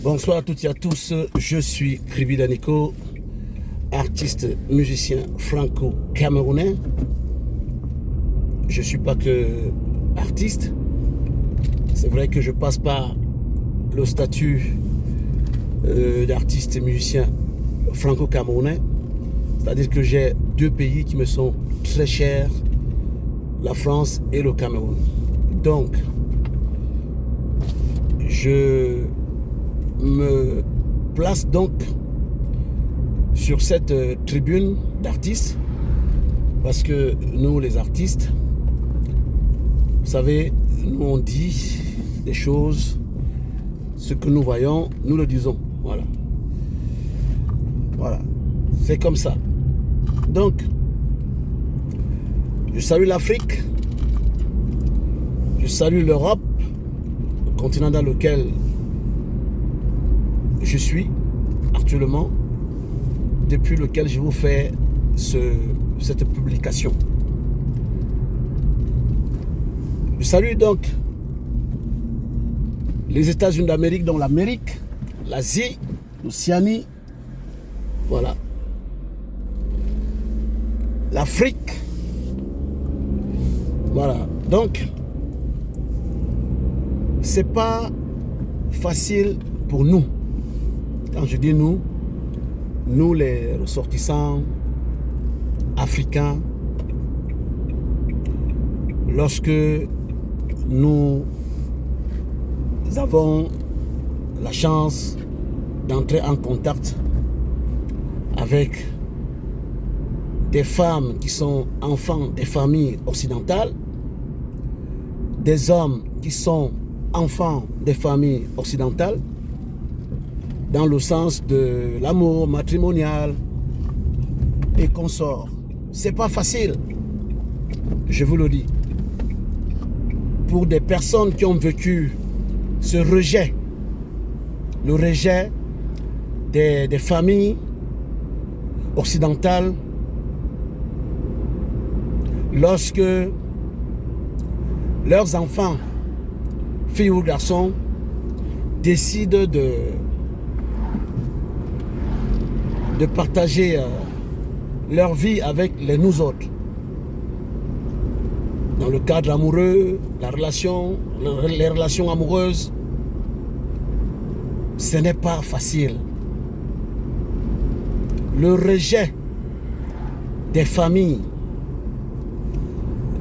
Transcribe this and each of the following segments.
Bonsoir à toutes et à tous, je suis Kribi Daniko, artiste, musicien franco-camerounais. Je ne suis pas que artiste, c'est vrai que je passe par le statut d'artiste et musicien franco-camerounais, c'est-à-dire que j'ai deux pays qui me sont très chers, la France et le Cameroun. Donc, je me place donc sur cette tribune d'artistes parce que nous les artistes, vous savez, nous on dit des choses, ce que nous voyons, nous le disons. Voilà, c'est comme ça. Donc, je salue l'Afrique, je salue l'Europe, le continent dans lequel je suis actuellement, depuis lequel je vous fais cette publication. Je salue donc les États-Unis d'Amérique, dont l'Amérique, l'Asie, l'Océanie, voilà, l'Afrique, voilà. Donc, c'est pas facile pour nous. Quand je dis nous, nous les ressortissants africains, lorsque nous avons la chance d'entrer en contact avec des femmes qui sont enfants des familles occidentales, des hommes qui sont enfants des familles occidentales, dans le sens de l'amour matrimonial et consorts. C'est pas facile, je vous le dis. Pour des personnes qui ont vécu ce rejet, le rejet des familles occidentales, lorsque leurs enfants, filles ou garçons, décident de partager leur vie avec les nous autres. Dans le cadre amoureux, les relations amoureuses, ce n'est pas facile. Le rejet des familles,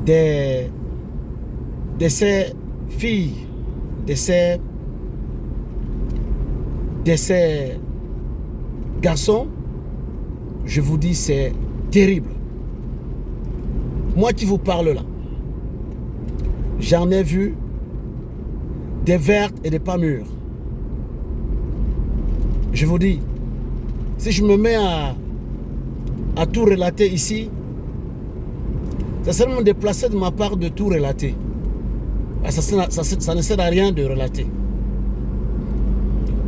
de ces filles, de ces garçons, je vous dis, c'est terrible. Moi qui vous parle là, j'en ai vu des vertes et des pas mûres. Je vous dis, si je me mets à tout relater ici, ça serait même déplacé de ma part de tout relater. Ça ne sert à rien de relater.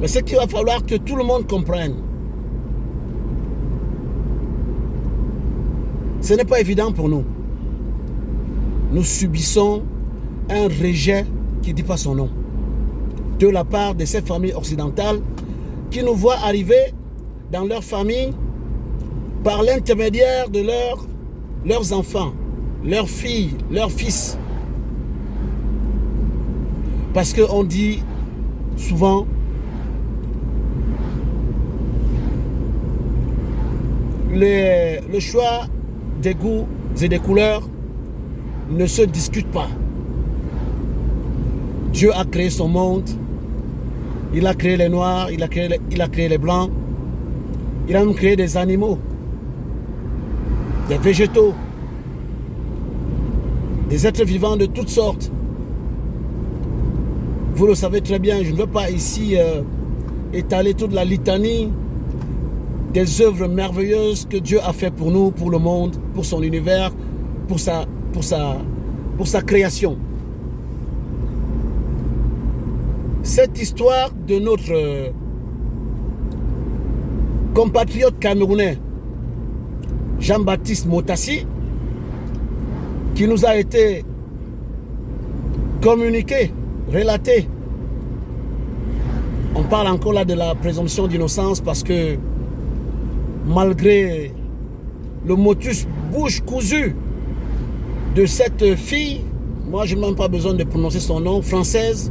Mais c'est qu'il va falloir que tout le monde comprenne. Ce n'est pas évident pour nous. Nous subissons un rejet qui ne dit pas son nom de la part de ces familles occidentales qui nous voient arriver dans leur famille par l'intermédiaire de leurs enfants, leurs filles, leurs fils. Parce qu'on dit souvent le choix des goûts et des couleurs ne se discute pas. Dieu a créé son monde, il a créé les noirs, il a créé les blancs, il a même créé des animaux, des végétaux, des êtres vivants de toutes sortes. Vous le savez très bien, je ne veux pas ici étaler toute la litanie des œuvres merveilleuses que Dieu a fait pour nous, pour le monde, pour son univers, pour sa création. Cette histoire de notre compatriote camerounais Jean-Baptiste Motassi, qui nous a été communiquée, relatée On parle encore là de la présomption d'innocence parce que malgré le motus bouche cousue de cette fille, moi je n'ai même pas besoin de prononcer son nom, française,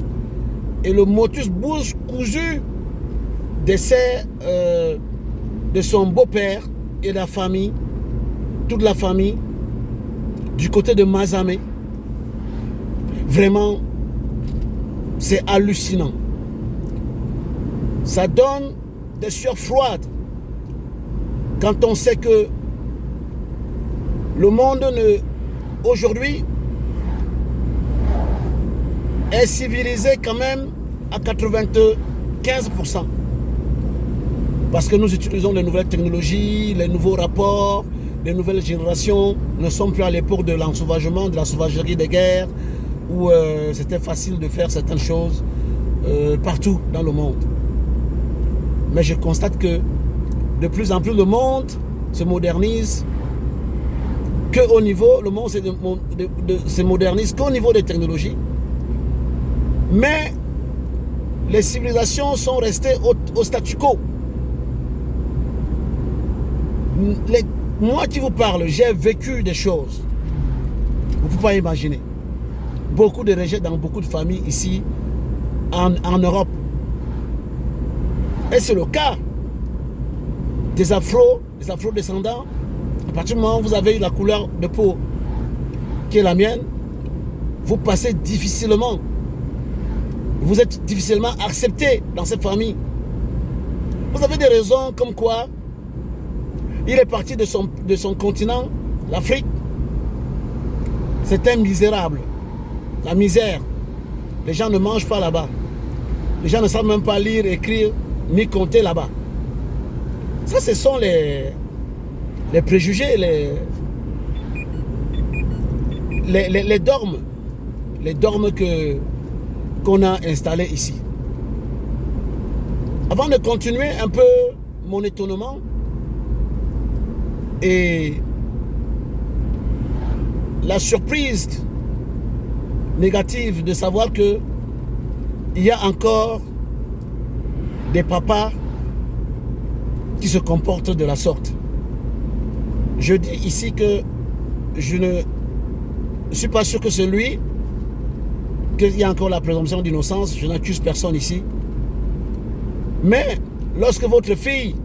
et le motus bouche cousue de son beau-père et la famille, toute la famille, du côté de Masamé. Vraiment, c'est hallucinant. Ça donne des sueurs froides quand on sait que le monde aujourd'hui est civilisé quand même à 95%. Parce que nous utilisons les nouvelles technologies, les nouveaux rapports, les nouvelles générations ne sont plus à l'époque de l'ensauvagement, de la sauvagerie des guerres, où c'était facile de faire certaines choses partout dans le monde. Mais je constate que de plus en plus le monde se modernise, qu'au niveau, le monde se modernise qu'au niveau des technologies. Mais les civilisations sont restées au statu quo. Moi qui vous parle, j'ai vécu des choses. Vous ne pouvez pas imaginer. Beaucoup de rejets dans beaucoup de familles ici en Europe. Et c'est le cas des afro-descendants. À partir du moment où vous avez la couleur de peau qui est la mienne, vous passez difficilement. Vous êtes difficilement accepté dans cette famille. Vous avez des raisons comme quoi il est parti de son continent, l'Afrique. C'est un misérable. La misère. Les gens ne mangent pas là-bas. Les gens ne savent même pas lire, écrire, ni compter là-bas. Ça, ce sont les préjugés, les dogmes. Les dogmes qu'on a installés ici. Avant de continuer un peu mon étonnement et la surprise négative de savoir que il y a encore des papas qui se comportent de la sorte. Je dis ici que je ne suis pas sûr que celui qu'il y a encore la présomption d'innocence, je n'accuse personne ici. Mais lorsque votre fille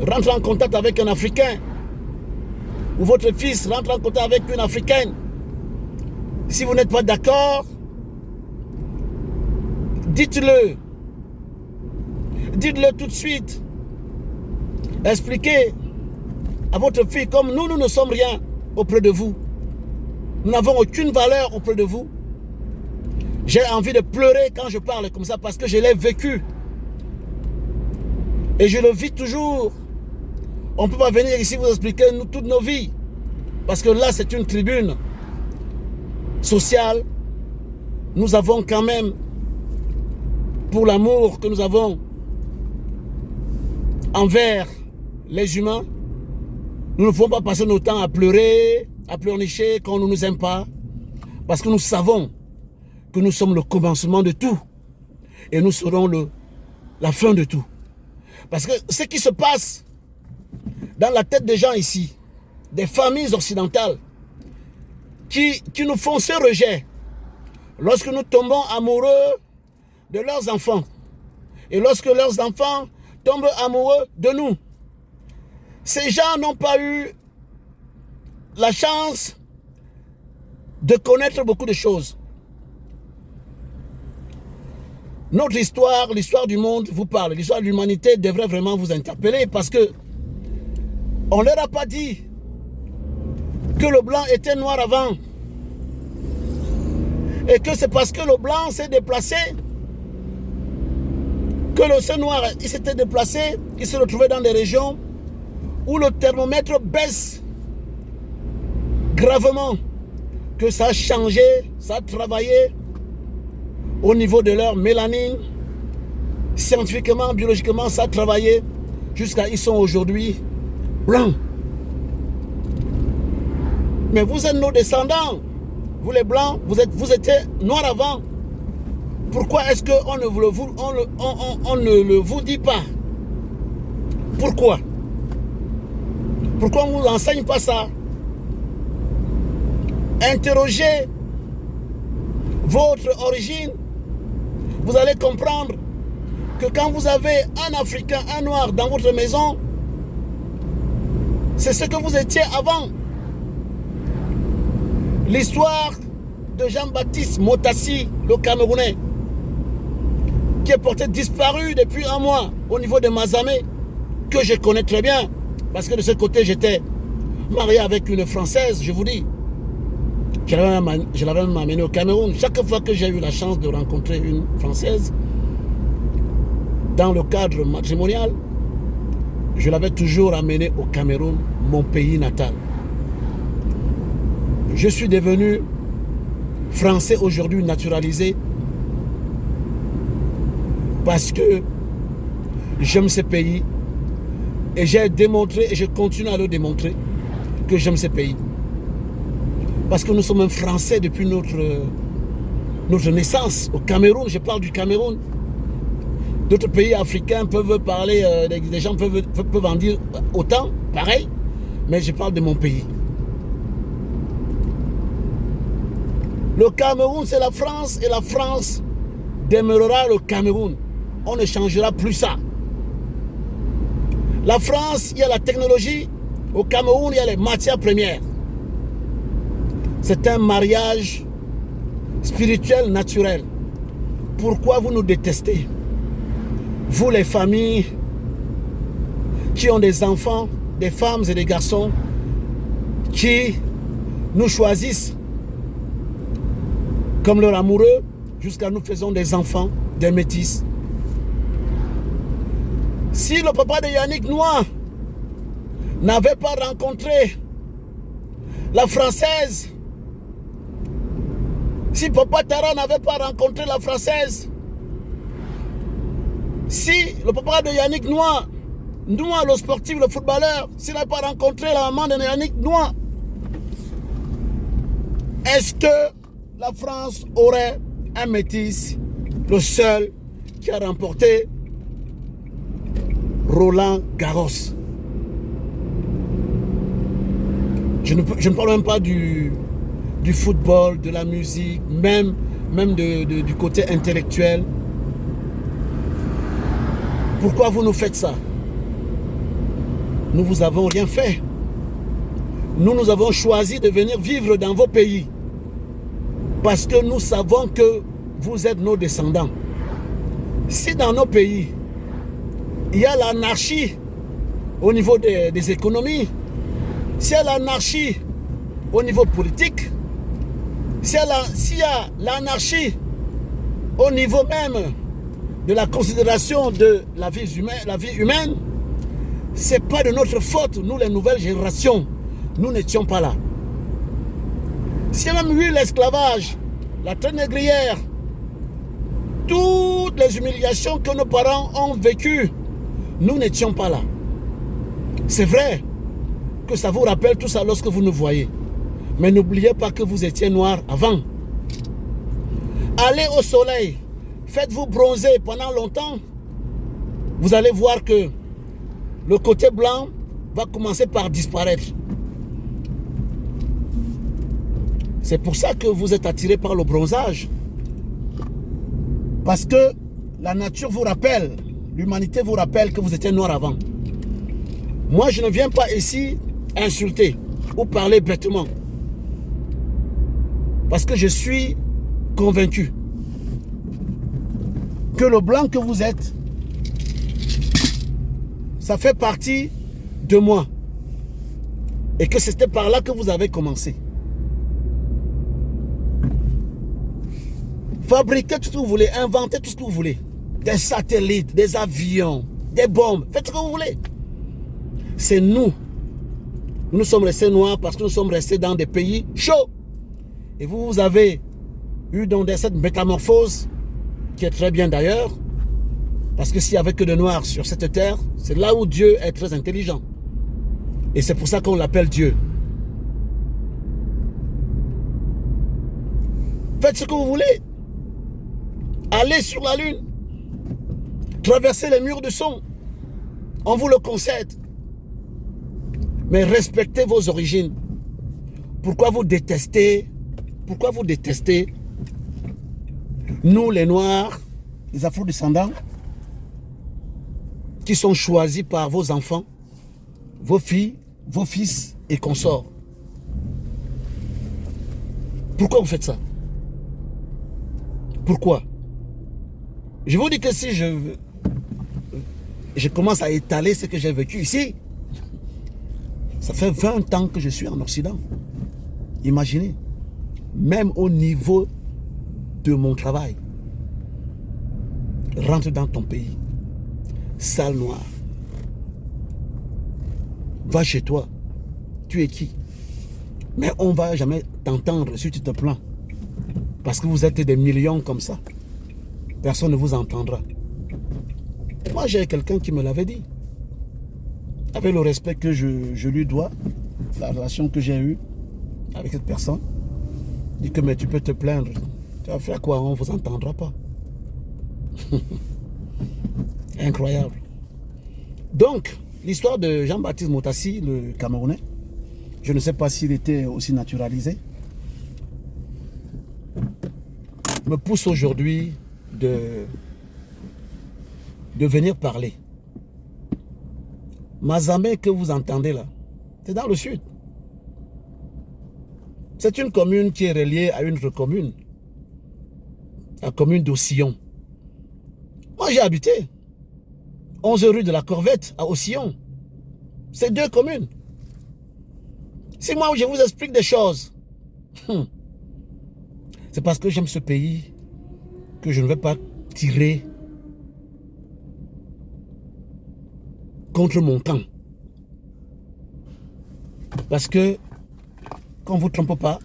rentre en contact avec un Africain, ou votre fils rentre en contact avec une Africaine, si vous n'êtes pas d'accord, dites-le. Dites-le tout de suite. Expliquez à votre fille, comme nous ne sommes rien auprès de vous. Nous n'avons aucune valeur auprès de vous. J'ai envie de pleurer quand je parle comme ça parce que je l'ai vécu. Et je le vis toujours. On ne peut pas venir ici vous expliquer toutes nos vies. Parce que là, c'est une tribune sociale. Nous avons quand même, pour l'amour que nous avons envers les humains, nous ne pouvons pas passer notre temps à pleurer, à pleurnicher quand on ne nous aime pas. Parce que nous savons que nous sommes le commencement de tout. Et nous serons la fin de tout. Parce que ce qui se passe dans la tête des gens ici, des familles occidentales, qui nous font ce rejet, lorsque nous tombons amoureux de leurs enfants, et lorsque leurs enfants tombent amoureux de nous, ces gens n'ont pas eu la chance de connaître beaucoup de choses. Notre histoire, l'histoire du monde vous parle. L'histoire de l'humanité devrait vraiment vous interpeller parce que on ne leur a pas dit que le blanc était noir avant. Et que c'est parce que le blanc s'est déplacé que ce noir, il s'était déplacé, il se retrouvait dans des régions où le thermomètre baisse gravement, que ça a changé, ça a travaillé au niveau de leur mélanine. Scientifiquement, biologiquement, ça a travaillé jusqu'à ils sont aujourd'hui blancs. Mais vous êtes nos descendants. Vous les blancs, vous étiez noirs avant. Pourquoi est-ce qu'on on ne le vous dit pas? Pourquoi? Pourquoi on ne vous enseigne pas ça? Interrogez votre origine. Vous allez comprendre que quand vous avez un Africain, un Noir dans votre maison, c'est ce que vous étiez avant. L'histoire de Jean-Baptiste Motassi, le Camerounais, qui est porté disparu depuis un mois au niveau de Mazamé, que je connais très bien, parce que de ce côté, j'étais marié avec une Française, je vous dis. Je l'avais même amené au Cameroun. Chaque fois que j'ai eu la chance de rencontrer une Française, dans le cadre matrimonial, je l'avais toujours amené au Cameroun, mon pays natal. Je suis devenu français aujourd'hui naturalisé parce que j'aime ce pays et j'ai démontré et je continue à le démontrer que j'aime ce pays. Parce que nous sommes un Français depuis notre naissance. Au Cameroun, je parle du Cameroun. D'autres pays africains peuvent parler, des gens peuvent en dire autant, pareil, mais je parle de mon pays. Le Cameroun, c'est la France et la France demeurera le Cameroun. On ne changera plus ça. La France, il y a la technologie. Au Cameroun, il y a les matières premières. C'est un mariage spirituel, naturel. Pourquoi vous nous détestez? Vous, les familles qui ont des enfants, des femmes et des garçons qui nous choisissent comme leur amoureux, jusqu'à nous faisons des enfants, des métis. Si le papa de Yannick Noah n'avait pas rencontré la Française, si Papa Tara n'avait pas rencontré la Française, si le papa de Yannick Noah, le sportif, le footballeur, s'il n'avait pas rencontré la maman de Yannick Noah, est-ce que la France aurait un métis, le seul qui a remporté Roland Garros? Je ne parle même pas du football, de la musique, même du côté intellectuel. Pourquoi vous nous faites ça? Nous vous avons rien fait. Nous avons choisi de venir vivre dans vos pays. Parce que nous savons que vous êtes nos descendants. Si dans nos pays, il y a l'anarchie au niveau des économies, s'il y a l'anarchie au niveau politique, s'il y a l'anarchie au niveau même de la considération de la vie humaine, ce n'est pas de notre faute, nous les nouvelles générations, nous n'étions pas là. S'il y a même eu l'esclavage, la traite négrière, toutes les humiliations que nos parents ont vécues, nous n'étions pas là. C'est vrai que ça vous rappelle tout ça lorsque vous nous voyez. Mais n'oubliez pas que vous étiez noir avant. Allez au soleil, faites-vous bronzer pendant longtemps. Vous allez voir que le côté blanc va commencer par disparaître. C'est pour ça que vous êtes attiré par le bronzage. Parce que la nature vous rappelle, l'humanité vous rappelle que vous étiez noir avant. Moi, je ne viens pas ici insulter ou parler bêtement. Parce que je suis convaincu que le blanc que vous êtes, ça fait partie de moi. Et que c'était par là que vous avez commencé. Fabriquez tout ce que vous voulez, inventez tout ce que vous voulez. Des satellites, des avions, des bombes, faites ce que vous voulez. C'est nous. Nous sommes restés noirs parce que nous sommes restés dans des pays chauds. Et vous avez eu donc cette métamorphose, qui est très bien d'ailleurs, parce que s'il n'y avait que de noirs sur cette terre, c'est là où Dieu est très intelligent. Et c'est pour ça qu'on l'appelle Dieu. Faites ce que vous voulez. Allez sur la Lune. Traversez les murs de son. On vous le concède. Mais respectez vos origines. Pourquoi vous détestez nous les Noirs, les Afro-descendants, qui sont choisis par vos enfants, vos filles, vos fils et consorts? Pourquoi vous faites ça? Pourquoi? Je vous dis que si je commence à étaler ce que j'ai vécu ici, ça fait 20 ans que je suis en Occident. Imaginez, même au niveau de mon travail, rentre dans ton pays, sale noir, va chez toi, tu es qui? Mais on ne va jamais t'entendre si tu te plains, parce que vous êtes des millions comme ça. Personne ne vous entendra. Moi, j'ai quelqu'un qui me l'avait dit. Avec le respect que je lui dois, la relation que j'ai eue avec cette personne, dit que mais tu peux te plaindre. Tu vas faire quoi? On ne vous entendra pas. Incroyable. Donc, l'histoire de Jean-Baptiste Motassi, le Camerounais, je ne sais pas s'il était aussi naturalisé, me pousse aujourd'hui de venir parler. Mazamé que vous entendez là, c'est dans le sud. C'est une commune qui est reliée à une autre commune, la commune d'Ossillon. Moi j'ai habité 11 rue de la Corvette à Ossillon. C'est 2 communes. Si moi je vous explique des choses, c'est parce que j'aime ce pays que je ne vais pas tirer contre mon camp. Parce que, qu'on ne vous trompe pas,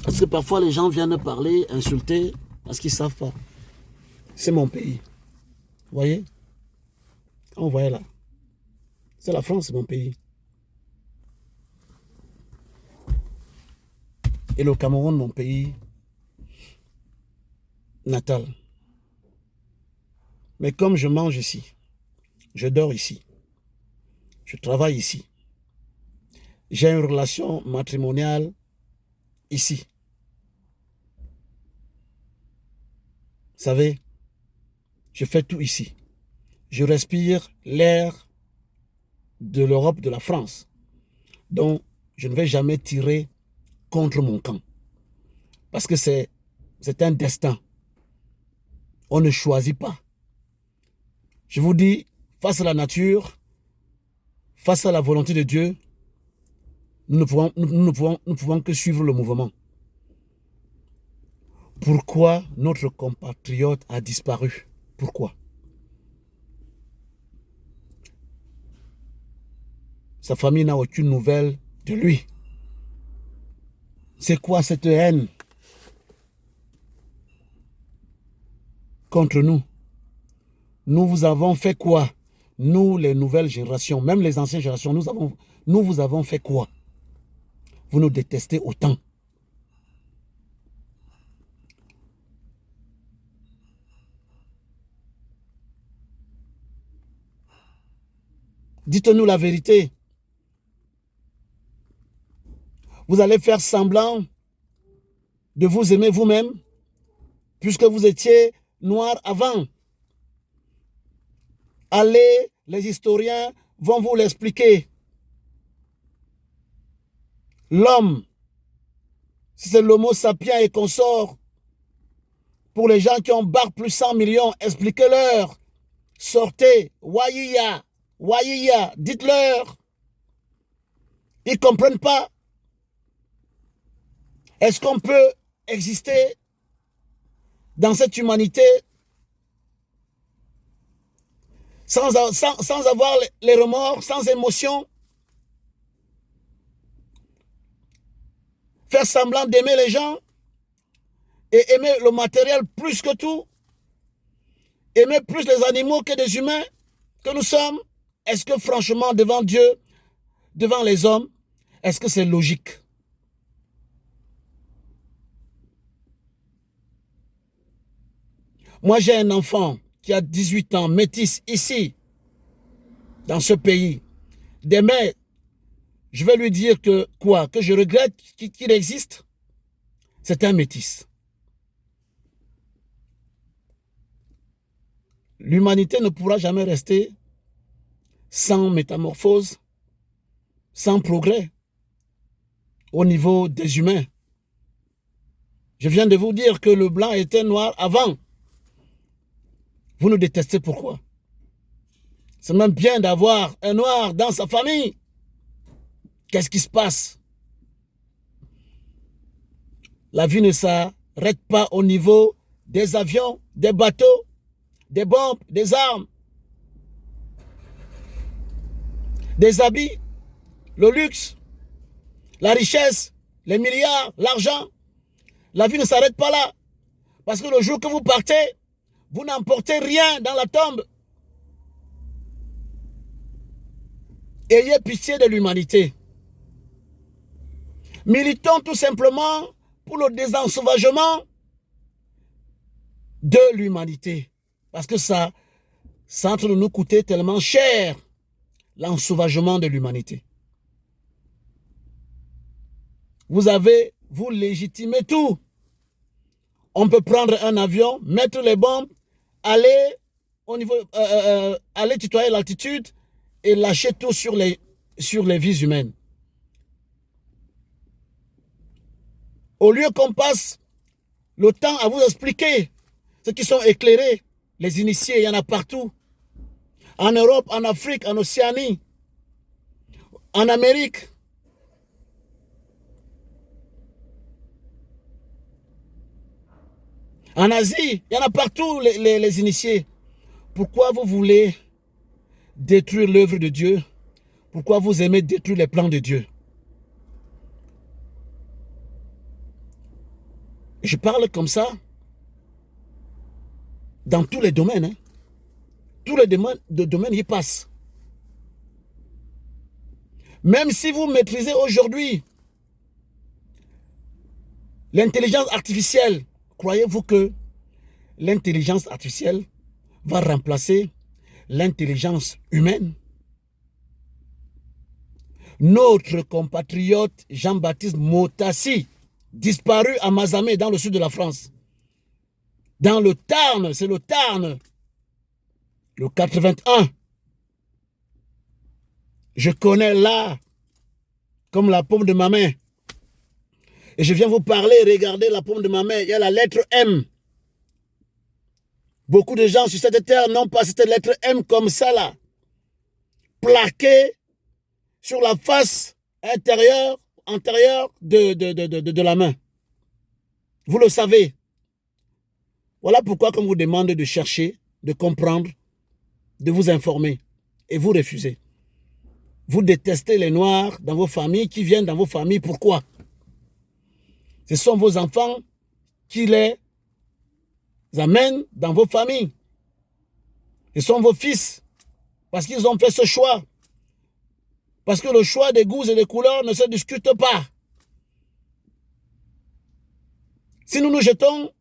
parce que parfois les gens viennent parler, insulter, parce qu'ils ne savent pas. C'est mon pays. Vous voyez? On voit là. C'est la France, c'est mon pays. Et le Cameroun, mon pays natal. Mais comme je mange ici, je dors ici, je travaille ici, j'ai une relation matrimoniale ici. Vous savez, je fais tout ici. Je respire l'air de l'Europe, de la France. Donc, je ne vais jamais tirer contre mon camp. Parce que c'est un destin. On ne choisit pas. Je vous dis, face à la nature, face à la volonté de Dieu, nous ne pouvons que suivre le mouvement. Pourquoi notre compatriote a disparu? Pourquoi? Sa famille n'a aucune nouvelle de lui. C'est quoi cette haine contre nous? Nous vous avons fait quoi? Nous, les nouvelles générations, même les anciennes générations, nous vous avons fait quoi? Vous nous détestez autant. Dites-nous la vérité. Vous allez faire semblant de vous aimer vous-même, puisque vous étiez noir avant. Allez, les historiens vont vous l'expliquer. L'homme, si c'est l'homo sapiens et consort, pour les gens qui ont barre plus 100 millions, expliquez-leur. Sortez, Waiya, Waiya, dites-leur. Ils ne comprennent pas. Est-ce qu'on peut exister dans cette humanité sans avoir les remords, sans émotion? Faire semblant d'aimer les gens et aimer le matériel plus que tout? Aimer plus les animaux que des humains que nous sommes? Est-ce que franchement, devant Dieu, devant les hommes, est-ce que c'est logique? Moi, j'ai un enfant qui a 18 ans, métis, ici, dans ce pays. Demain, je vais lui dire que quoi? Que je regrette qu'il existe. C'est un métis. L'humanité ne pourra jamais rester sans métamorphose, sans progrès au niveau des humains. Je viens de vous dire que le blanc était noir avant. Vous nous détestez pourquoi? C'est même bien d'avoir un noir dans sa famille. Qu'est-ce qui se passe? La vie ne s'arrête pas au niveau des avions, des bateaux, des bombes, des armes, des habits, le luxe, la richesse, les milliards, l'argent. La vie ne s'arrête pas là. Parce que le jour que vous partez, vous n'emportez rien dans la tombe. Ayez pitié de l'humanité. Militons tout simplement pour le désensauvagement de l'humanité. Parce que ça est en train de nous coûter tellement cher, l'ensauvagement de l'humanité. Vous légitimez tout. On peut prendre un avion, mettre les bombes, aller aller tutoyer l'altitude et lâcher tout sur les vies humaines. Au lieu qu'on passe le temps à vous expliquer, ceux qui sont éclairés, les initiés, il y en a partout. En Europe, en Afrique, en Océanie, en Amérique. En Asie, il y en a partout les initiés. Pourquoi vous voulez détruire l'œuvre de Dieu? Pourquoi vous aimez détruire les plans de Dieu? Je parle comme ça dans tous les domaines. Hein. Tous les domaines y passent. Même si vous maîtrisez aujourd'hui l'intelligence artificielle, croyez-vous que l'intelligence artificielle va remplacer l'intelligence humaine? Notre compatriote Jean-Baptiste Motassi, disparu à Mazamet, dans le sud de la France, dans le Tarn, c'est le Tarn, le 81. Je connais là comme la paume de ma main. Et je viens vous parler, regardez la paume de ma main, il y a la lettre M. Beaucoup de gens sur cette terre n'ont pas cette lettre M comme ça là, plaquée sur la face antérieure de la main. Vous le savez. Voilà pourquoi on vous demande de chercher, de comprendre, de vous informer. Et vous refusez. Vous détestez les Noirs dans vos familles, qui viennent dans vos familles. Pourquoi? Ce sont vos enfants qui les amènent dans vos familles. Ce sont vos fils. Parce qu'ils ont fait ce choix. Parce que le choix des goûts et des couleurs ne se discute pas. Si nous nous jetons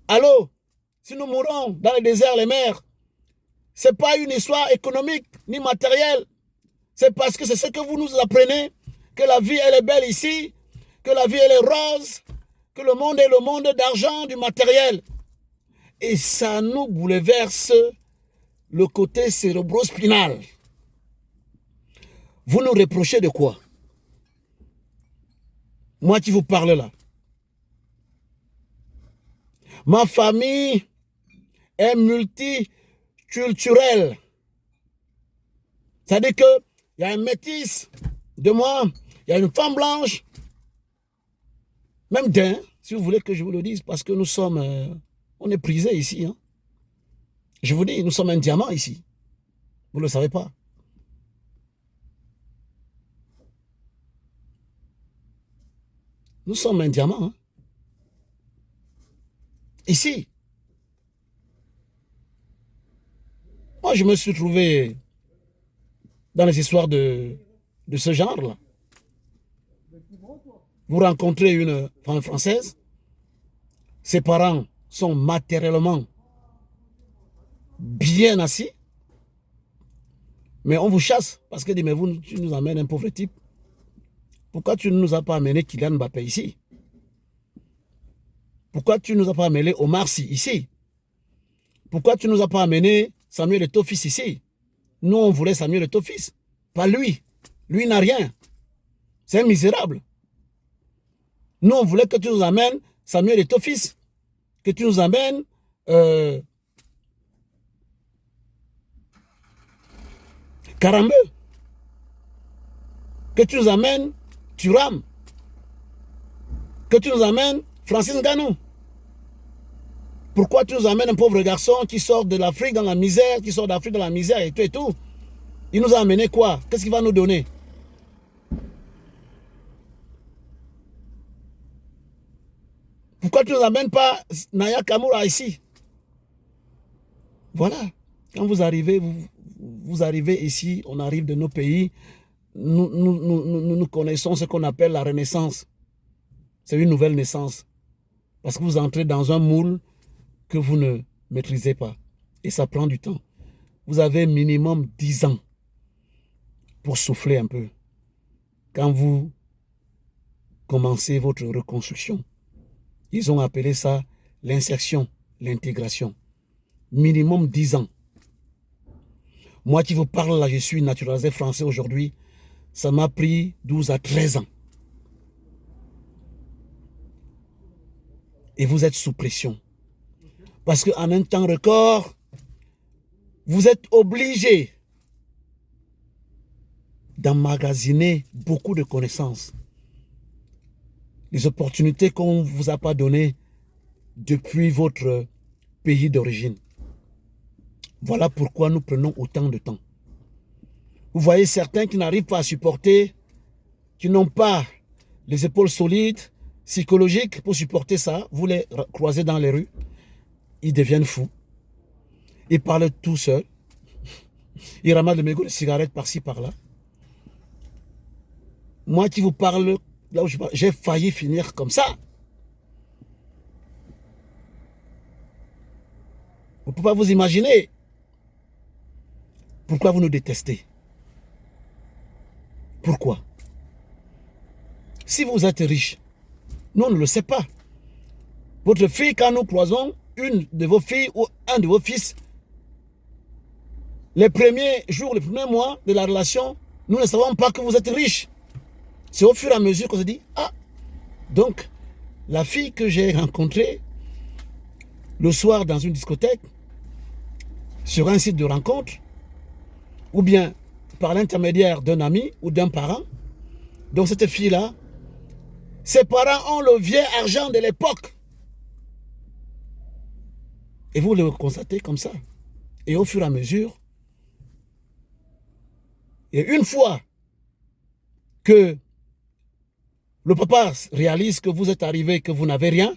à l'eau, si nous mourons dans les déserts, les mers, ce n'est pas une histoire économique ni matérielle. C'est parce que c'est ce que vous nous apprenez, que la vie elle est belle ici, que la vie elle est rose, que le monde est le monde d'argent, du matériel. Et ça nous bouleverse le côté cérébro-spinal. Vous nous reprochez de quoi? Moi qui vous parle là. Ma famille est multiculturelle. C'est-à-dire qu'il y a un métis de moi, il y a une femme blanche, même d'un, si vous voulez que je vous le dise, parce que nous sommes, on est prisés ici. Hein. Je vous dis, nous sommes un diamant ici. Vous ne le savez pas. Nous sommes un diamant. Hein. Ici. Moi, je me suis trouvé dans les histoires de ce genre-là. Vous rencontrez une femme française, ses parents sont matériellement bien assis, mais on vous chasse parce que mais vous, tu nous amènes un pauvre type. Pourquoi tu ne nous as pas amené Kylian Mbappé ici? Pourquoi tu ne nous as pas amené Omar Sy ici? Pourquoi tu ne nous as pas amené Samuel Eto'o fils ici? Nous, on voulait Samuel Eto'o fils, pas lui. Lui n'a rien. C'est un misérable. Nous, on voulait que tu nous amènes Samuel Eto'o fils, que tu nous amènes Karambeu, que tu nous amènes Thuram, que tu nous amènes Francis Ngannou. Pourquoi tu nous amènes un pauvre garçon qui sort de l'Afrique dans la misère, qui sort d'Afrique dans la misère et tout et tout? Il nous a amené quoi? Qu'est-ce qu'il va nous donner? Pourquoi tu ne nous amènes pas Naya Kamura ici? Voilà. Quand vous arrivez, vous arrivez ici, on arrive de nos pays, nous connaissons ce qu'on appelle la renaissance. C'est une nouvelle naissance. Parce que vous entrez dans un moule que vous ne maîtrisez pas. Et ça prend du temps. Vous avez minimum 10 ans pour souffler un peu. Quand vous commencez votre reconstruction, ils ont appelé ça l'insertion, l'intégration. Minimum 10 ans. Moi qui vous parle là, je suis naturalisé français aujourd'hui. Ça m'a pris 12 à 13 ans. Et vous êtes sous pression. Parce qu'en un temps record, vous êtes obligé d'emmagasiner beaucoup de connaissances. Les opportunités qu'on ne vous a pas données depuis votre pays d'origine. Voilà pourquoi nous prenons autant de temps. Vous voyez certains qui n'arrivent pas à supporter, qui n'ont pas les épaules solides, psychologiques pour supporter ça. Vous les croisez dans les rues, ils deviennent fous. Ils parlent tout seuls. Ils ramassent le mégot de cigarettes par-ci, par-là. Moi qui vous parle, là où je parle, j'ai failli finir comme ça. Vous ne pouvez pas vous imaginer. Pourquoi vous nous détestez? Pourquoi? Si vous êtes riche, nous on ne le sait pas. Votre fille, quand nous croisons une de vos filles ou un de vos fils, les premiers jours, les premiers mois de la relation, nous ne savons pas que vous êtes riche. C'est au fur et à mesure qu'on se dit, ah, donc la fille que j'ai rencontrée le soir dans une discothèque, sur un site de rencontre, ou bien par l'intermédiaire d'un ami ou d'un parent, donc cette fille-là, ses parents ont le vieil argent de l'époque. Et vous le constatez comme ça. Et au fur et à mesure, et une fois que le papa réalise que vous êtes arrivé, que vous n'avez rien,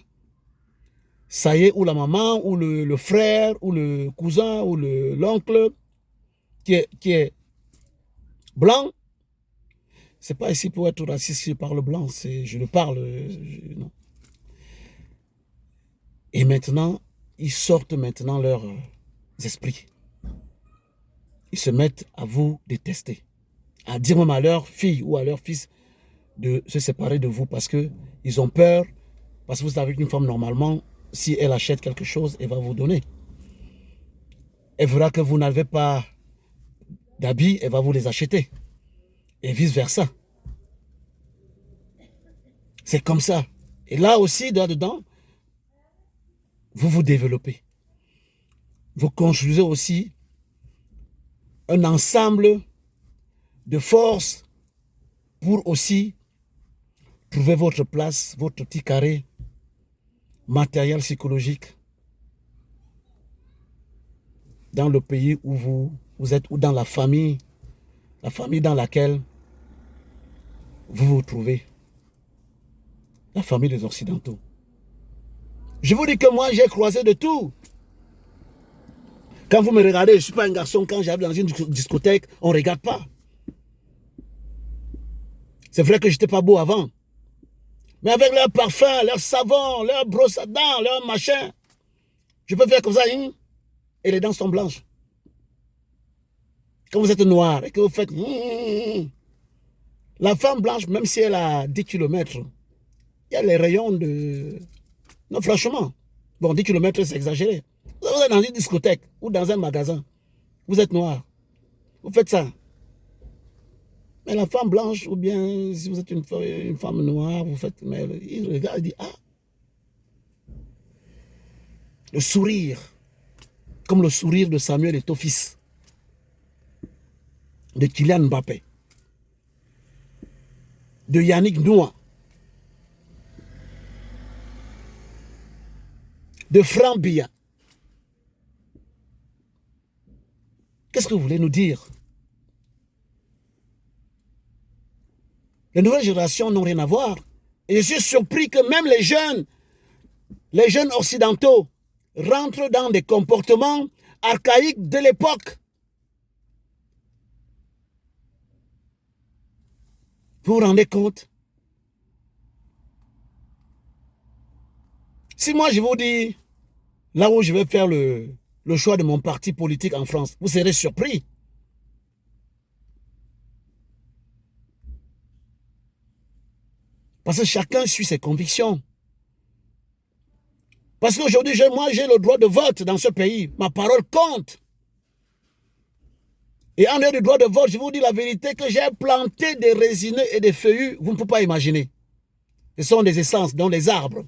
ça y est, ou la maman, ou le frère, ou le cousin, ou l'oncle qui est blanc, c'est pas ici pour être raciste si je parle blanc, je le parle, non. Et maintenant, ils sortent maintenant leurs esprits. Ils se mettent à vous détester, à dire même à leur fille ou à leur fils de se séparer de vous parce qu'ils ont peur, parce que vous êtes avec une femme normalement, si elle achète quelque chose, elle va vous donner. Elle verra que vous n'avez pas d'habits, elle va vous les acheter. Et vice versa. C'est comme ça. Et là aussi, dedans, vous vous développez. Vous construisez aussi un ensemble de forces pour aussi trouver votre place, votre petit carré matériel, psychologique dans le pays où vous êtes, ou dans la famille dans laquelle vous vous trouvez, la famille des Occidentaux. Je vous dis que moi, j'ai croisé de tout. Quand vous me regardez, je ne suis pas un garçon, quand j'arrive dans une discothèque, on ne regarde pas. C'est vrai que je n'étais pas beau avant. Mais avec leur parfum, leur savon, leur brosse à dents, leur machin, Je peux faire comme ça, hein, et les dents sont blanches. Quand vous êtes noir et que vous faites... La femme blanche, même si elle a 10 kilomètres, il y a les rayons de... Non, franchement. Bon, 10 kilomètres, c'est exagéré. Vous êtes dans une discothèque ou dans un magasin. Vous êtes noir. Vous faites ça. Mais la femme blanche, ou bien si vous êtes une femme noire, vous faites... Mais il regarde, il dit, ah, le sourire, comme le sourire de Samuel Eto'o-Fils, de Kylian Mbappé, de Yannick Noah, de Franck Biya. Qu'est-ce que vous voulez nous dire? Les nouvelles générations n'ont rien à voir. Et je suis surpris que même les jeunes occidentaux, rentrent dans des comportements archaïques de l'époque. Vous vous rendez compte? Si moi je vous dis, là où je vais faire le choix de mon parti politique en France, vous serez surpris. Parce que chacun suit ses convictions. Parce qu'aujourd'hui, moi, j'ai le droit de vote dans ce pays. Ma parole compte. Et en dehors du droit de vote, je vous dis la vérité que j'ai planté des résineux et des feuillus, vous ne pouvez pas imaginer. Ce sont des essences dans les arbres.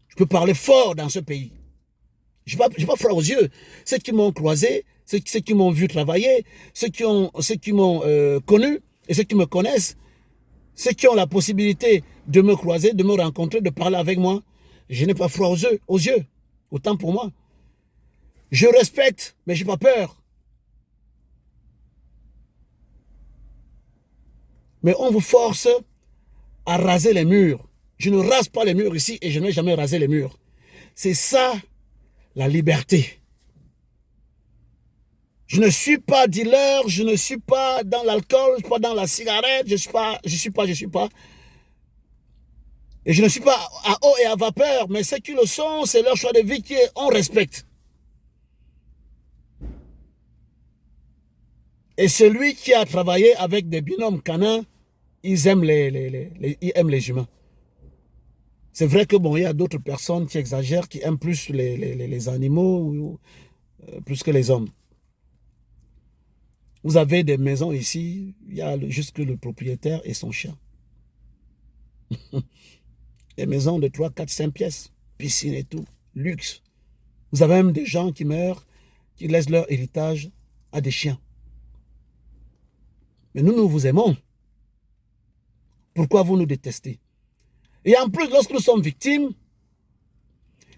Je peux parler fort dans ce pays. Je n'ai pas froid aux yeux. Ceux qui m'ont croisé, ceux qui m'ont vu travailler, ceux qui m'ont connu et ceux qui me connaissent, ceux qui ont la possibilité de me croiser, de me rencontrer, de parler avec moi, je n'ai pas froid aux yeux. Autant pour moi. Je respecte, mais je n'ai pas peur. Mais on vous force à raser les murs. Je ne rase pas les murs ici et je n'ai jamais rasé les murs. C'est ça, la liberté. Je ne suis pas dealer, je ne suis pas dans l'alcool, je ne suis pas dans la cigarette, je ne suis pas. Et je ne suis pas à eau et à vapeur, mais ceux qui le sont, c'est leur choix de vie qu'on respecte. Et celui qui a travaillé avec des binômes canins, ils aiment ils aiment les humains. C'est vrai que bon, il y a d'autres personnes qui exagèrent, qui aiment plus les animaux plus que les hommes. Vous avez des maisons ici, il y a juste que le propriétaire et son chien. Des maisons de 3, 4, 5 pièces, piscine et tout, luxe. Vous avez même des gens qui meurent, qui laissent leur héritage à des chiens. Mais nous vous aimons. Pourquoi vous nous détestez? Et en plus, lorsque nous sommes victimes,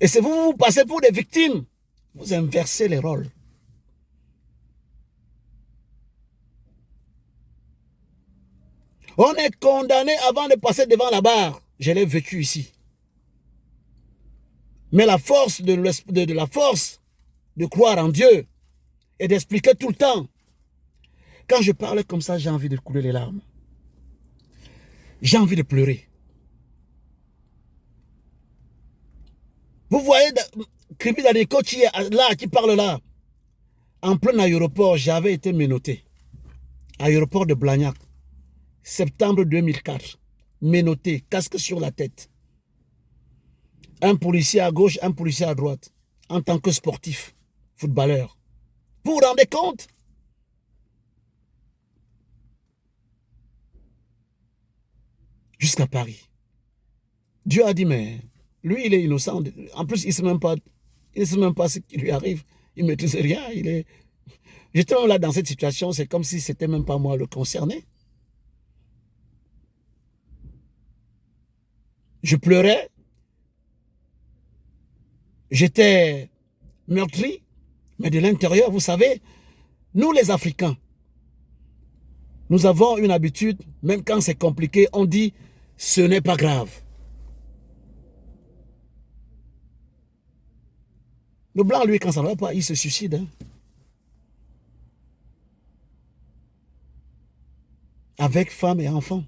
et c'est vous passez pour des victimes, vous inversez les rôles. On est condamné avant de passer devant la barre. Je l'ai vécu ici. Mais la force la force de croire en Dieu et d'expliquer tout le temps. Quand je parle comme ça, j'ai envie de couler les larmes. J'ai envie de pleurer. Vous voyez Kribi Daniko qui est là, qui parle là. En plein aéroport, j'avais été menotté. Aéroport de Blagnac. Septembre 2004. Menotté, casque sur la tête. Un policier à gauche, un policier à droite. En tant que sportif, footballeur. Vous vous rendez compte? Jusqu'à Paris. Dieu a dit, mais lui, il est innocent. En plus, il ne sait même pas ce qui lui arrive. Il ne maîtrise rien. J'étais même là dans cette situation, c'est comme si c'était même pas moi le concerné. Je pleurais. J'étais meurtri. Mais de l'intérieur, vous savez, nous les Africains, nous avons une habitude, même quand c'est compliqué, on dit, ce n'est pas grave. Le blanc, lui, quand ça ne va pas, il se suicide. Hein. Avec femme et enfants.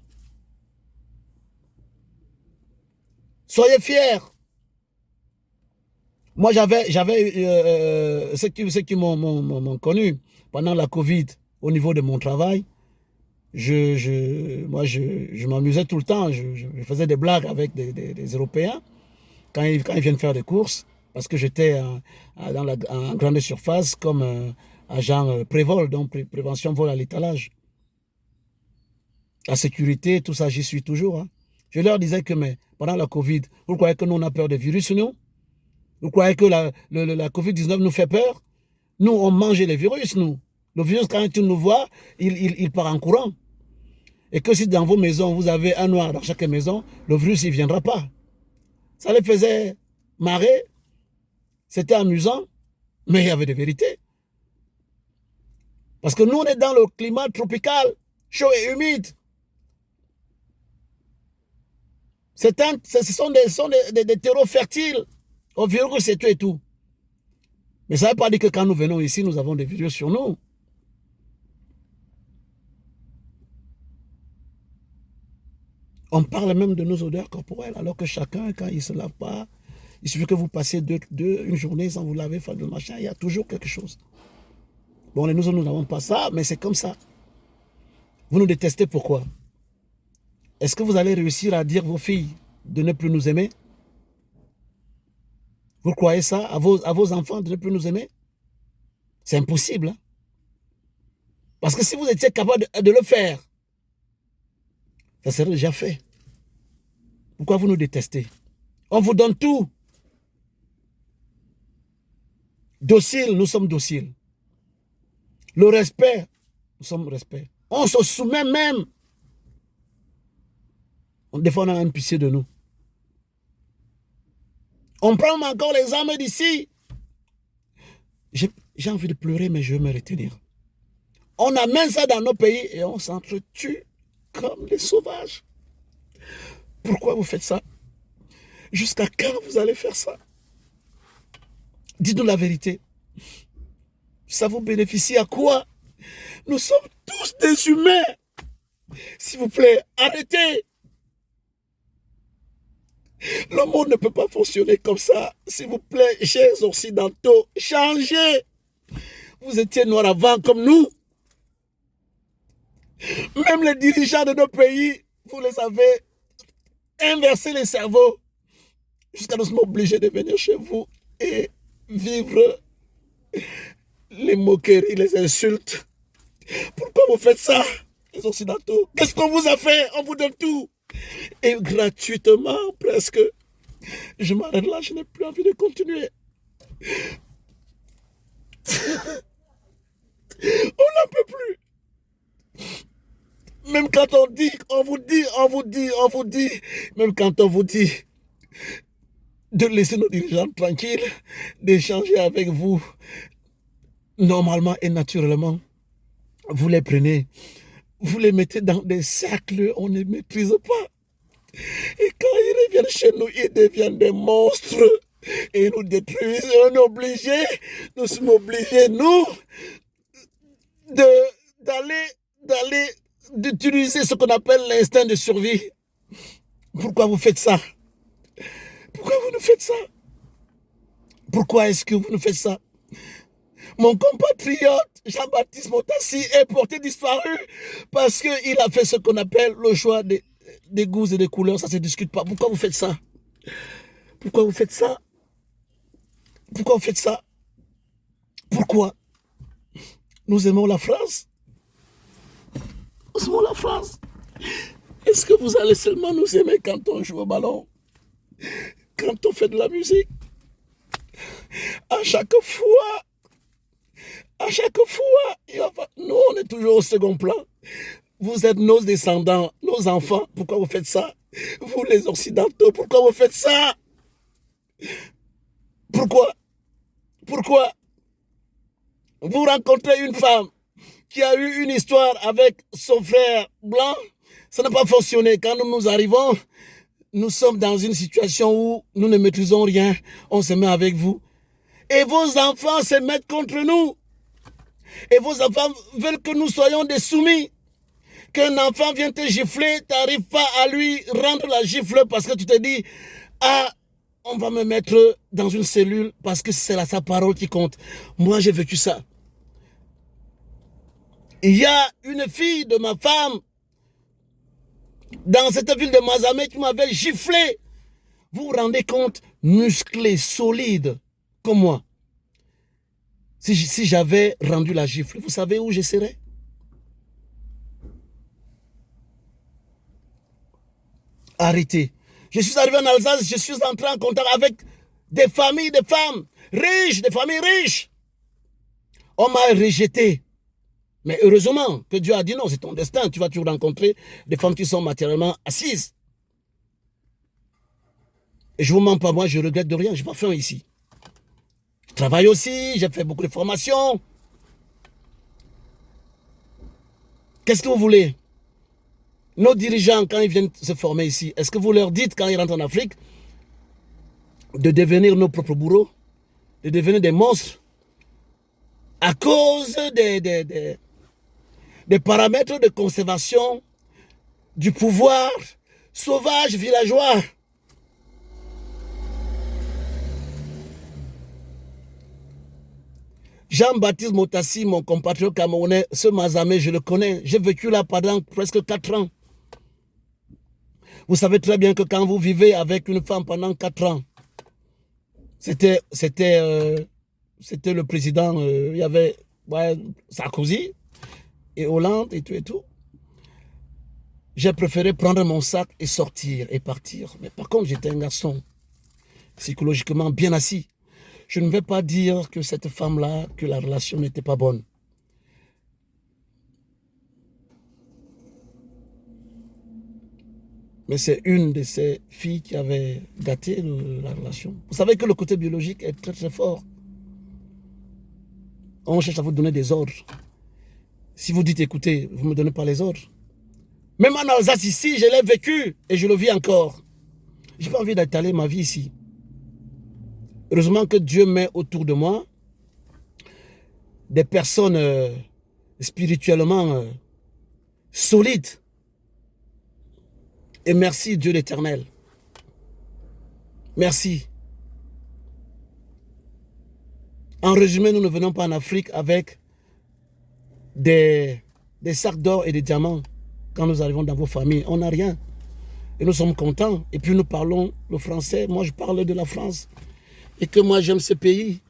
Soyez fiers. Moi, j'avais ceux qui m'ont connu pendant la Covid au niveau de mon travail. Je m'amusais tout le temps. Je faisais des blagues avec des Européens quand ils viennent faire des courses, parce que j'étais en grande surface comme agent prévol, donc prévention vol à l'étalage. La sécurité, tout ça, j'y suis toujours. Hein. Je leur disais que mais, pendant la Covid, vous croyez que nous, on a peur des virus, nous? Vous croyez que la Covid-19 nous fait peur? Nous, on mange les virus, nous. Le virus, quand tu nous vois, il part en courant. Et que si dans vos maisons, vous avez un noir dans chaque maison, le virus, il ne viendra pas. Ça les faisait marrer. C'était amusant, mais il y avait des vérités. Parce que nous, on est dans le climat tropical, chaud et humide. Ce sont des terreaux fertiles au virus et tout et tout. Mais ça ne veut pas dire que quand nous venons ici, nous avons des virus sur nous. On parle même de nos odeurs corporelles, alors que chacun, quand il ne se lave pas, il suffit que vous passiez une journée sans vous laver, faire le machin, il y a toujours quelque chose. Bon, nous n'avons pas ça, mais c'est comme ça. Vous nous détestez pourquoi? Est-ce que vous allez réussir à dire à vos filles de ne plus nous aimer? Vous croyez ça à vos enfants de ne plus nous aimer? C'est impossible. Hein? Parce que si vous étiez capable de le faire, ça serait déjà fait. Pourquoi vous nous détestez? On vous donne tout. Docile, nous sommes dociles. Le respect, nous sommes respect. On se soumet même. Des fois, on a un pitié de nous. On prend encore les armes d'ici. J'ai envie de pleurer, mais je vais me retenir. On amène ça dans nos pays et on s'entretue comme des sauvages. Pourquoi vous faites ça? Jusqu'à quand vous allez faire ça? Dites-nous la vérité. Ça vous bénéficie à quoi? Nous sommes tous des humains. S'il vous plaît, arrêtez. Le monde ne peut pas fonctionner comme ça. S'il vous plaît, chers occidentaux, changez. Vous étiez noirs avant comme nous. Même les dirigeants de nos pays, vous les avez inversé les cerveaux jusqu'à nous sommes obligés de venir chez vous et vivre les moqueries, les insultes. Pourquoi vous faites ça, les Occidentaux? Qu'est-ce qu'on vous a fait? On vous donne tout. Et gratuitement, presque. Je m'arrête là, je n'ai plus envie de continuer. On n'en peut plus. Même quand on dit, on vous dit, même quand on vous dit de laisser nos dirigeants tranquilles, d'échanger avec vous, normalement et naturellement, vous les prenez, vous les mettez dans des cercles, on ne maîtrise pas. Et quand ils reviennent chez nous, ils deviennent des monstres et ils nous détruisent. On est obligés, nous sommes obligés, nous, d'utiliser ce qu'on appelle l'instinct de survie. Pourquoi vous faites ça? Pourquoi vous nous faites ça? Pourquoi est-ce que vous nous faites ça? Mon compatriote Jean-Baptiste Montassi est porté disparu parce qu'il a fait ce qu'on appelle le choix des goûts et des couleurs. Ça ne se discute pas. Pourquoi vous faites ça? Pourquoi vous faites ça? Pourquoi vous faites ça? Pourquoi? Nous aimons la France. Nous aimons la France. Est-ce que vous allez seulement nous aimer quand on joue au ballon? Quand on fait de la musique? À chaque fois, nous on est toujours au second plan. Vous êtes nos descendants, nos enfants. Pourquoi vous faites ça? Vous les Occidentaux, pourquoi vous faites ça? Pourquoi? Pourquoi? Vous rencontrez une femme qui a eu une histoire avec son frère blanc, ça n'a pas fonctionné. Quand nous arrivons, nous sommes dans une situation où nous ne maîtrisons rien, on se met avec vous. Et vos enfants se mettent contre nous. Et vos enfants veulent que nous soyons des soumis. Qu'un enfant vient te gifler, tu n'arrives pas à lui rendre la gifle parce que tu te dis, ah, on va me mettre dans une cellule parce que c'est sa parole qui compte. Moi, j'ai vécu ça. Il y a une fille de ma femme dans cette ville de Mazamé qui m'avait giflé. Vous vous rendez compte, musclé, solide, comme moi. Si j'avais rendu la gifle, vous savez où je serais? Arrêtez. Je suis arrivé en Alsace, je suis entré en contact avec des familles de femmes riches, des familles riches. On m'a rejeté. Mais heureusement que Dieu a dit non, c'est ton destin. Tu vas toujours rencontrer des femmes qui sont matériellement assises. Et je ne vous mens pas, moi, je ne regrette de rien. Je n'ai pas faim ici. Je travaille aussi, j'ai fait beaucoup de formations. Qu'est-ce que vous voulez? Nos dirigeants, quand ils viennent se former ici, est-ce que vous leur dites, quand ils rentrent en Afrique, de devenir nos propres bourreaux, de devenir des monstres à cause des paramètres de conservation du pouvoir sauvage villageois? Jean-Baptiste Motassi, mon compatriote camerounais, ce Mazamé, je le connais. J'ai vécu là pendant presque 4 ans. Vous savez très bien que quand vous vivez avec une femme pendant 4 ans, c'était le président, il y avait Sarkozy et Hollande et tout et tout. J'ai préféré prendre mon sac et sortir et partir. Mais par contre, j'étais un garçon psychologiquement bien assis. Je ne vais pas dire que cette femme-là, que la relation n'était pas bonne. Mais c'est une de ces filles qui avait gâté la relation. Vous savez que le côté biologique est très très fort. On cherche à vous donner des ordres. Si vous dites écoutez, vous ne me donnez pas les ordres. Même en Alsace ici, je l'ai vécu et je le vis encore. Je n'ai pas envie d'étaler ma vie ici. Heureusement que Dieu met autour de moi des personnes spirituellement solides. Et merci Dieu l'Éternel. Merci. En résumé, nous ne venons pas en Afrique avec des sacs d'or et des diamants. Quand nous arrivons dans vos familles, on n'a rien. Et nous sommes contents. Et puis nous parlons le français. Moi, je parle de la France. Et que moi, j'aime ce pays.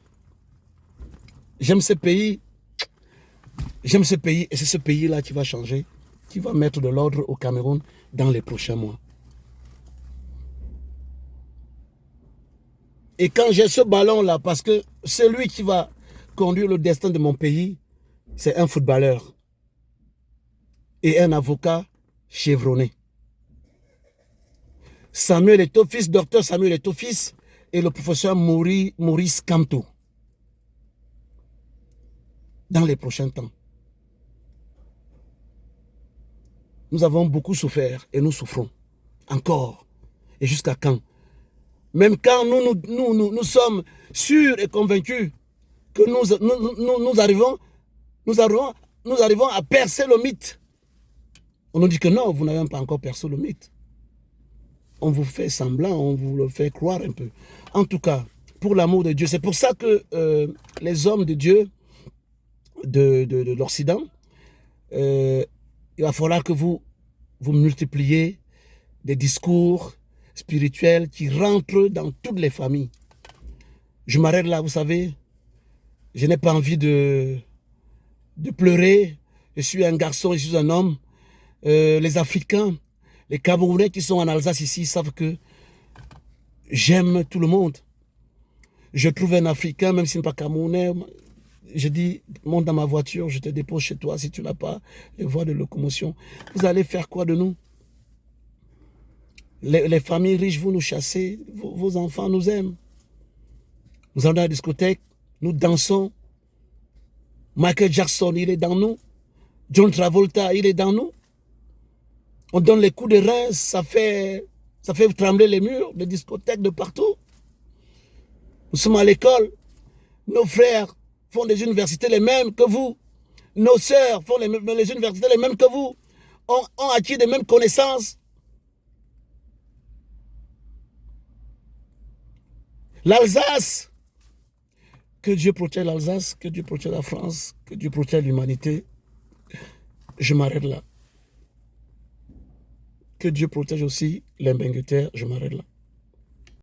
J'aime ce pays. J'aime ce pays. Et c'est ce pays-là qui va changer, qui va mettre de l'ordre au Cameroun dans les prochains mois. Et quand j'ai ce ballon-là, parce que celui qui va conduire le destin de mon pays, c'est un footballeur et un avocat chevronné. Samuel Eto'o-Fils, docteur Samuel Eto'o-Fils et le professeur Maurice Kamto. Dans les prochains temps. Nous avons beaucoup souffert et nous souffrons. Encore. Et jusqu'à quand? Même quand nous sommes sûrs et convaincus que nous arrivons à percer le mythe. On nous dit que non, vous n'avez pas encore percé le mythe. On vous fait semblant, on vous le fait croire un peu. En tout cas, pour l'amour de Dieu, c'est pour ça que les hommes de Dieu de l'Occident, il va falloir que vous multipliez des discours spirituels qui rentrent dans toutes les familles. Je m'arrête là, vous savez. Je n'ai pas envie de pleurer. Je suis un garçon, je suis un homme. Les Africains, les Camerounais qui sont en Alsace ici savent que j'aime tout le monde. Je trouve un Africain, même s'il n'est pas Camerounais, je dis, monte dans ma voiture, je te dépose chez toi si tu n'as pas les voies de locomotion. Vous allez faire quoi de nous? Les familles riches, vous nous chassez, vos enfants nous aiment. Nous allons dans la discothèque, nous dansons. Michael Jackson, il est dans nous. John Travolta, il est dans nous. On donne les coups de rein, ça fait trembler les murs, les discothèques de partout. Nous sommes à l'école. Nos frères font des universités les mêmes que vous. Nos sœurs font les universités les mêmes que vous. Ont acquis les mêmes connaissances. L'Alsace, que Dieu protège l'Alsace, que Dieu protège la France, que Dieu protège l'humanité. Je m'arrête là. Que Dieu protège aussi l'Angleterre, je m'arrête là.